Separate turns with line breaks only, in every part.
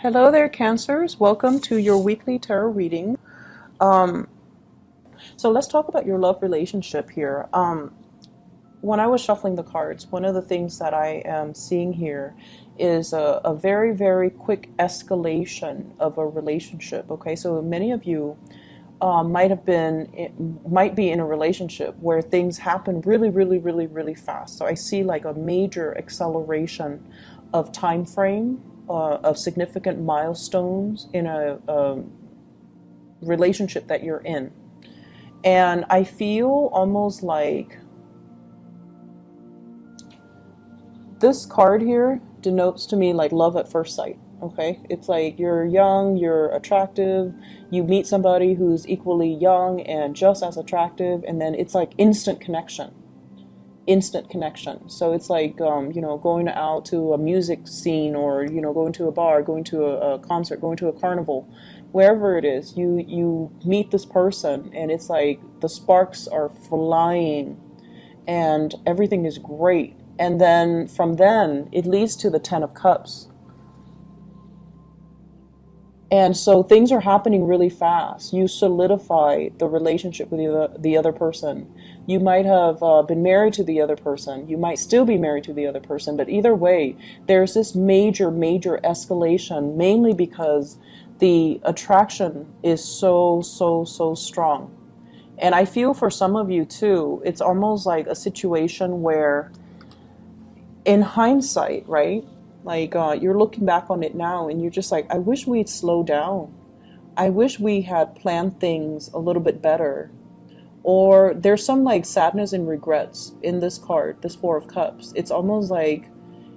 Hello there, Cancers. Welcome to your weekly tarot reading. Um, so let's talk about your love relationship here. When I was shuffling the cards, one of the things that I am seeing here is a very, very quick escalation of a relationship. Okay, so many of you might be in a relationship where things happen really, really, really, really fast. So I see like a major acceleration of time frame, of significant milestones in a relationship that you're in. And I feel almost like this card here denotes to me like love at first sight. Okay, it's like you're young, you're attractive, you meet somebody who's equally young and just as attractive, and then it's like instant connection. Instant connection. So it's like going out to a music scene, or going to a bar, going to a concert, going to a carnival, wherever it is. You meet this person, and it's like the sparks are flying, and everything is great. And then from then it leads to the Ten of Cups. And so things are happening really fast. You solidify the relationship with the other person. You might have been married to the other person. You might still be married to the other person. But either way, there's this major, major escalation, mainly because the attraction is so, so, so strong. And I feel for some of you too, it's almost like a situation where, in hindsight, right? Like you're looking back on it now and you're just like, I wish we'd slow down. I wish we had planned things a little bit better. Or there's some like sadness and regrets in this card, this Four of Cups. It's almost like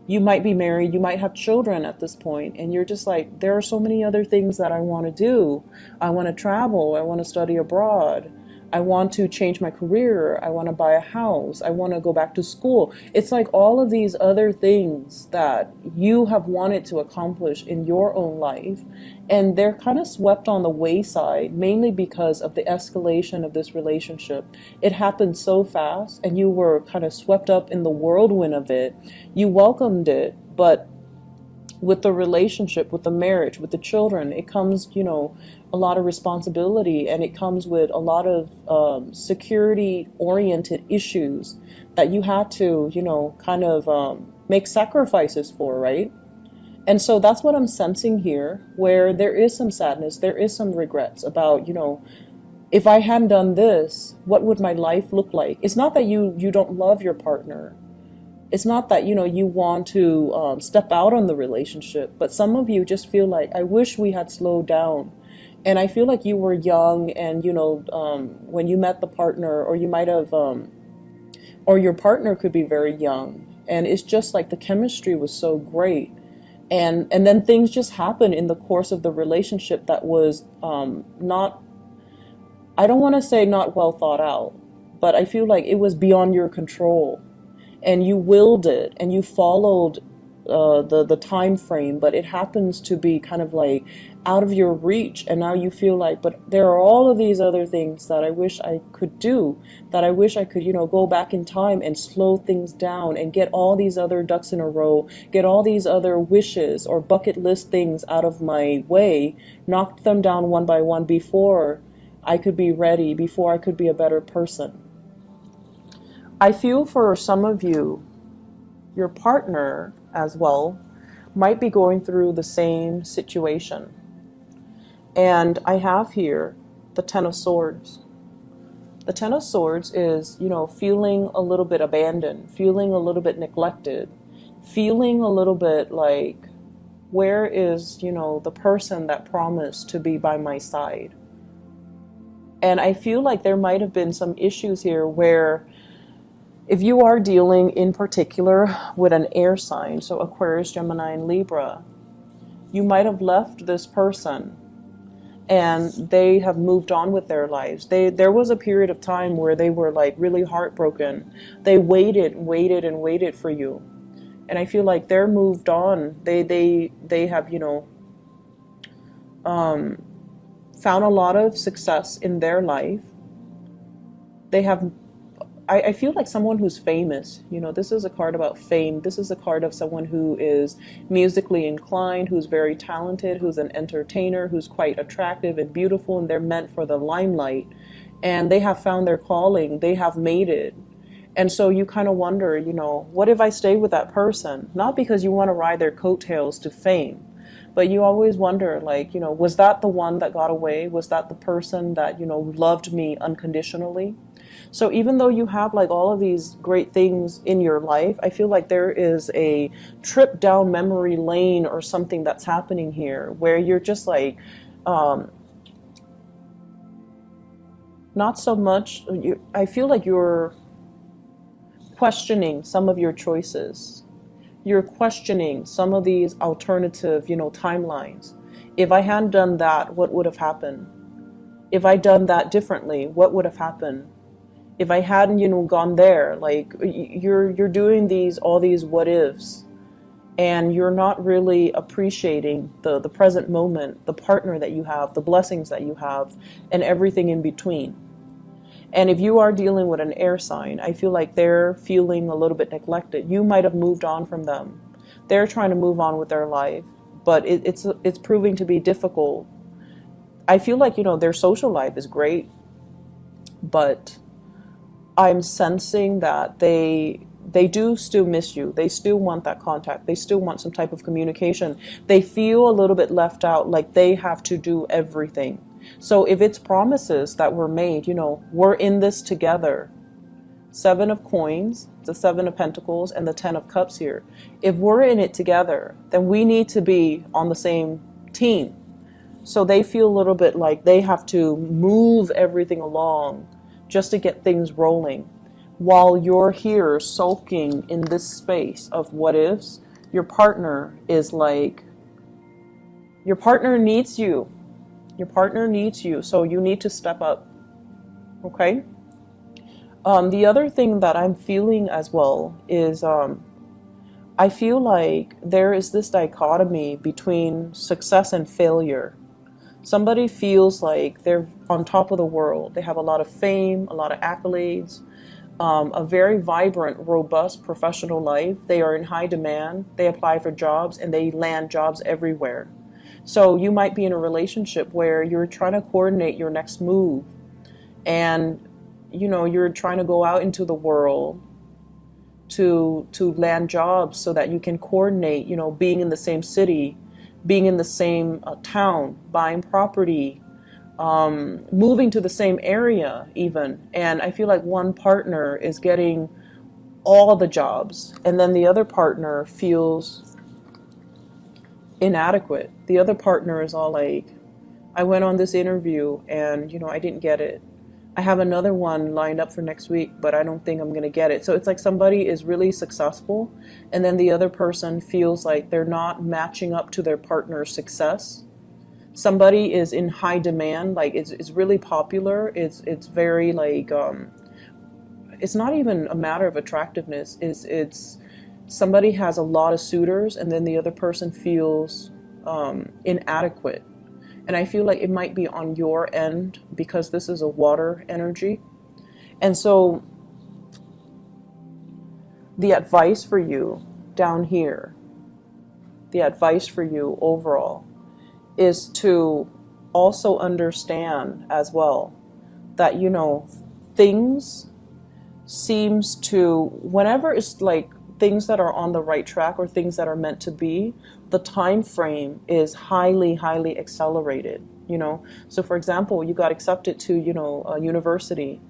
you might be married, you might have children at this point, and you're just like, there are so many other things that I want to do. I want to travel, I want to study abroad, I want to change my career, I want to buy a house, I want to go back to school. It's like all of these other things that you have wanted to accomplish in your own life, and they're kind of swept on the wayside, mainly because of the escalation of this relationship. It happened so fast, and you were kind of swept up in the whirlwind of it. You welcomed it, but with the relationship, with the marriage, with the children, it comes, a lot of responsibility, and it comes with a lot of security-oriented issues that you had to, kind of make sacrifices for, right? And so that's what I'm sensing here, where there is some sadness, there is some regrets about, if I hadn't done this, what would my life look like? It's not that you don't love your partner. It's not that, you want to step out on the relationship, but some of you just feel like, I wish we had slowed down. And I feel like you were young, and, when you met the partner, or you might have, or your partner could be very young. And it's just like the chemistry was so great. And then things just happen in the course of the relationship that was not, I don't want to say not well thought out, but I feel like it was beyond your control. And you willed it, and you followed the time frame, but it happens to be kind of like out of your reach, and now you feel like, but there are all of these other things that I wish I could do, that I wish I could, go back in time and slow things down and get all these other ducks in a row, get all these other wishes or bucket list things out of my way, knock them down one by one before I could be ready, before I could be a better person. I feel for some of you, your partner as well might be going through the same situation. And I have here the Ten of Swords. The Ten of Swords is, feeling a little bit abandoned, feeling a little bit neglected, feeling a little bit like, where is, the person that promised to be by my side? And I feel like there might have been some issues here where, if you are dealing in particular with an air sign, so Aquarius, Gemini, and Libra, you might have left this person and they have moved on with their lives. There was a period of time where they were like really heartbroken. They waited and waited and waited for you. And I feel like they're moved on. They have, found a lot of success in their life. They have, I feel like someone who's famous. You know, this is a card about fame. This is a card of someone who is musically inclined, who's very talented, who's an entertainer, who's quite attractive and beautiful, and they're meant for the limelight. And they have found their calling. They have made it. And so you kind of wonder, you know, what if I stay with that person? Not because you want to ride their coattails to fame, but you always wonder, like, you know, was that the one that got away? Was that the person that, you know, loved me unconditionally? So even though you have like all of these great things in your life, I feel like there is a trip down memory lane or something that's happening here where you're just like, not so much, I feel like you're questioning some of your choices. You're questioning some of these alternative, you know, timelines. If I hadn't done that, what would have happened? If I done that differently, what would have happened? If I hadn't, you know, gone there, like you're doing all these what ifs, and you're not really appreciating the present moment, the partner that you have, the blessings that you have, and everything in between. And if you are dealing with an air sign, I feel like they're feeling a little bit neglected. You might have moved on from them. They're trying to move on with their life, but it's proving to be difficult. I feel like, you know, their social life is great, but I'm sensing that they do still miss you. They still want that contact. They still want some type of communication. They feel a little bit left out, like they have to do everything. So if it's promises that were made, you know, we're in this together. 7 of coins, the 7 of pentacles, and the 10 of cups here. If we're in it together, then we need to be on the same team. So they feel a little bit like they have to move everything along just to get things rolling. While you're here sulking in this space of what ifs, your partner is like, your partner needs you. Your partner needs you, so you need to step up, okay? The other thing that I'm feeling as well is I feel like there is this dichotomy between success and failure. Somebody feels like they're on top of the world. They have a lot of fame, a lot of accolades, a very vibrant, robust professional life. They are in high demand. They apply for jobs and they land jobs everywhere. So you might be in a relationship where you're trying to coordinate your next move, and you know, you're trying to go out into the world to land jobs so that you can coordinate, you know, being in the same city, being in the same town, buying property, moving to the same area even. And I feel like one partner is getting all the jobs, and then the other partner feels inadequate. The other partner is all like, I went on this interview and, you know, I didn't get it. I have another one lined up for next week, but I don't think I'm going to get it. So it's like somebody is really successful, and then the other person feels like they're not matching up to their partner's success. Somebody is in high demand, like it's really popular. It's very like, it's not even a matter of attractiveness. It's somebody has a lot of suitors, and then the other person feels inadequate. And I feel like it might be on your end because this is a water energy. And so the advice for you down here, the advice for you overall, is to also understand as well that, you know, things seems to, whenever it's like things that are on the right track or things that are meant to be, the time frame is highly, highly accelerated, you know. So for example, you got accepted to, you know, a university.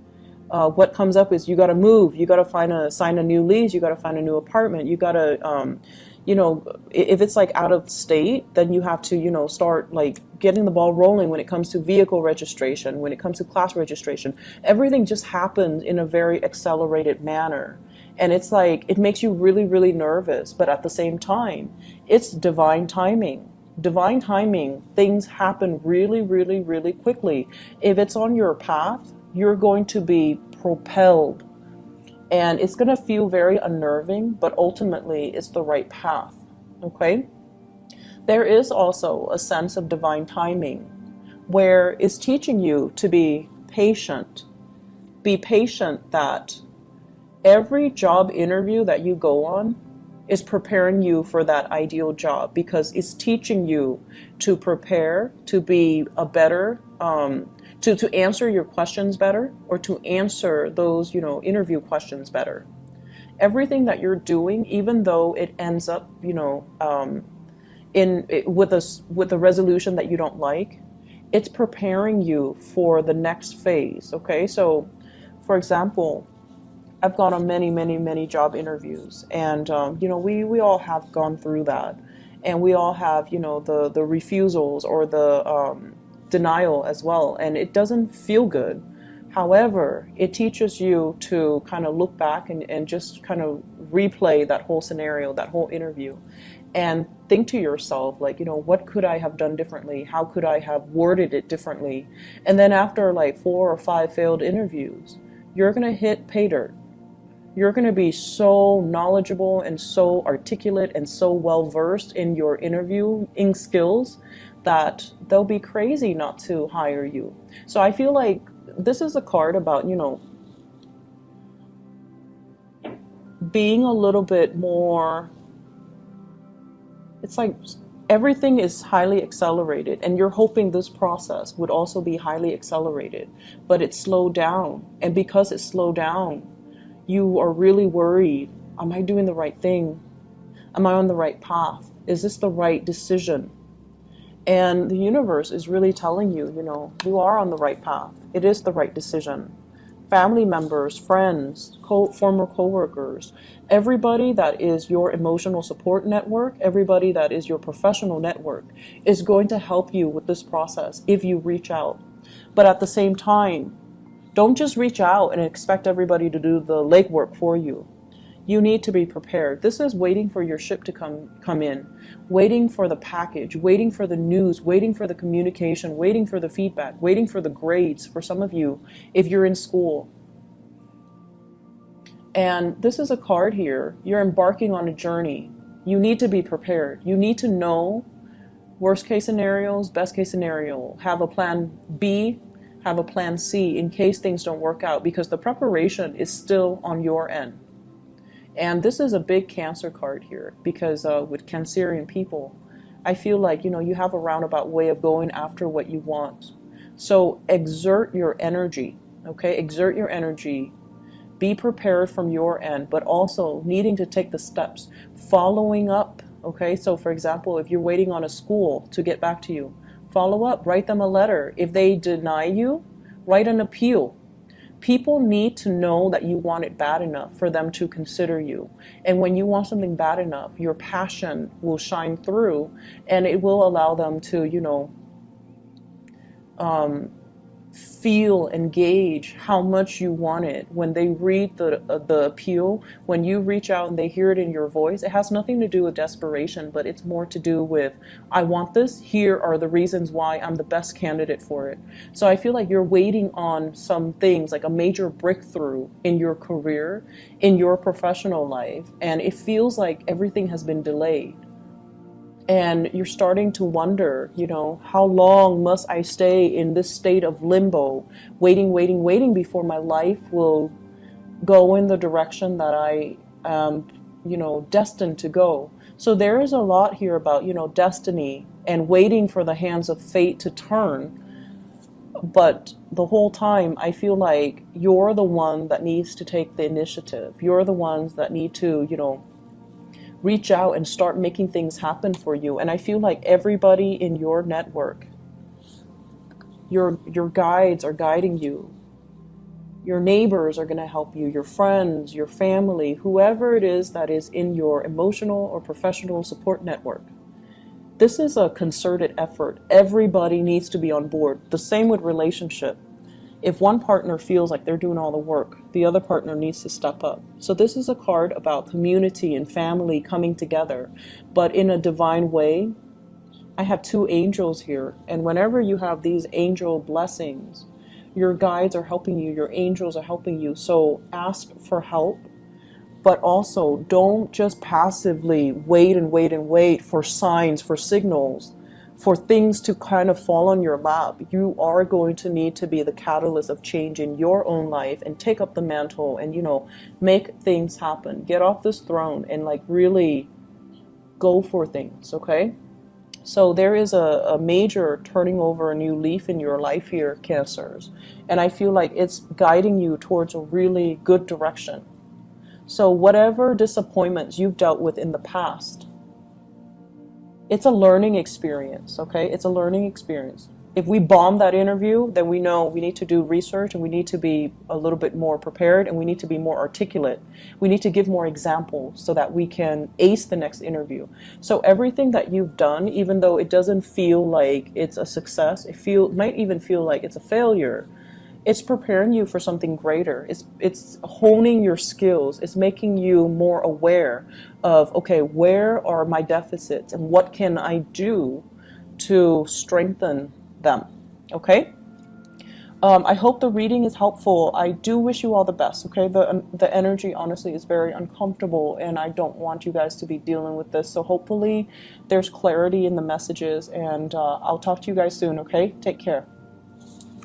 What comes up is you got to move, you got to sign a new lease, you got to find a new apartment, you got to, you know, if it's like out of state, then you have to, you know, start like getting the ball rolling when it comes to vehicle registration, when it comes to class registration. Everything just happens in a very accelerated manner. And it's like, it makes you really, really nervous. But at the same time, it's divine timing. Divine timing, things happen really, really, really quickly. If it's on your path, you're going to be propelled. And it's going to feel very unnerving, but ultimately it's the right path. Okay? There is also a sense of divine timing where it's teaching you to be patient. Be patient that Every job interview that you go on is preparing you for that ideal job, because it's teaching you to prepare, to be a better, to answer your questions better, or to answer those, interview questions better. Everything that you're doing, even though it ends up, with a resolution that you don't like, it's preparing you for the next phase. Okay, so for example, I've gone on many, many, many job interviews, and we all have gone through that, and we all have the refusals or the denial as well, and it doesn't feel good. However, it teaches you to kind of look back and just kind of replay that whole scenario, that whole interview, and think to yourself, like, what could I have done differently? How could I have worded it differently? And then after like 4 or 5 failed interviews, you're going to hit pay dirt. You're going to be so knowledgeable and so articulate and so well versed in your interviewing skills that they'll be crazy not to hire you. So I feel like this is a card about, being a little bit more, it's like everything is highly accelerated, and you're hoping this process would also be highly accelerated, but it's slowed down. And because it's slowed down, you are really worried. Am I doing the right thing? Am I on the right path? Is this the right decision? And the universe is really telling you, you are on the right path. It is the right decision. Family members, friends, former coworkers, everybody that is your emotional support network, everybody that is your professional network is going to help you with this process if you reach out. But at the same time, don't just reach out and expect everybody to do the legwork for you. You need to be prepared. This is waiting for your ship to come in, waiting for the package, waiting for the news, waiting for the communication, waiting for the feedback, waiting for the grades for some of you if you're in school. And this is a card here. You're embarking on a journey. You need to be prepared. You need to know worst case scenarios, best case scenario. Have a plan B, have a plan C in case things don't work out, because the preparation is still on your end. And this is a big Cancer card here, because with Cancerian people, I feel like, you have a roundabout way of going after what you want. So exert your energy, okay? Exert your energy. Be prepared from your end, but also needing to take the steps, following up, okay? So for example, if you're waiting on a school to get back to you, follow up, write them a letter. If they deny you, write an appeal. People need to know that you want it bad enough for them to consider you. And when you want something bad enough, your passion will shine through, and it will allow them to, feel and gauge how much you want it. When they read the appeal, when you reach out and they hear it in your voice, it has nothing to do with desperation, but it's more to do with, I want this, here are the reasons why I'm the best candidate for it. So I feel like you're waiting on some things, like a major breakthrough in your career, in your professional life, and it feels like everything has been delayed. And you're starting to wonder, how long must I stay in this state of limbo, waiting before my life will go in the direction that I am, destined to go. So there is a lot here about, destiny and waiting for the hands of fate to turn. But the whole time, I feel like you're the one that needs to take the initiative. You're the ones that need to, reach out and start making things happen for you. And I feel like everybody in your network, your guides are guiding you. Your neighbors are going to help you, your friends, your family, whoever it is that is in your emotional or professional support network. This is a concerted effort. Everybody needs to be on board. The same with relationship. If one partner feels like they're doing all the work, the other partner needs to step up. So this is a card about community and family coming together, but in a divine way. I have 2 angels here, and whenever you have these angel blessings, your guides are helping you, your angels are helping you. So ask for help, but also don't just passively wait for signs, for signals, for things to kind of fall on your lap. You are going to need to be the catalyst of change in your own life and take up the mantle and, you know, make things happen. Get off this throne and like really go for things, okay? So there is a major turning over a new leaf in your life here, Cancers. And I feel like it's guiding you towards a really good direction. So whatever disappointments you've dealt with in the past, it's a learning experience, okay? It's a learning experience. If we bomb that interview, then we know we need to do research and we need to be a little bit more prepared and we need to be more articulate. We need to give more examples so that we can ace the next interview. So everything that you've done, even though it doesn't feel like it's a success, it might even feel like it's a failure, it's preparing you for something greater. It's honing your skills. It's making you more aware of, okay, where are my deficits and what can I do to strengthen them, okay? I hope the reading is helpful. I do wish you all the best, okay? The energy, honestly, is very uncomfortable, and I don't want you guys to be dealing with this. So hopefully there's clarity in the messages, and I'll talk to you guys soon, okay? Take care.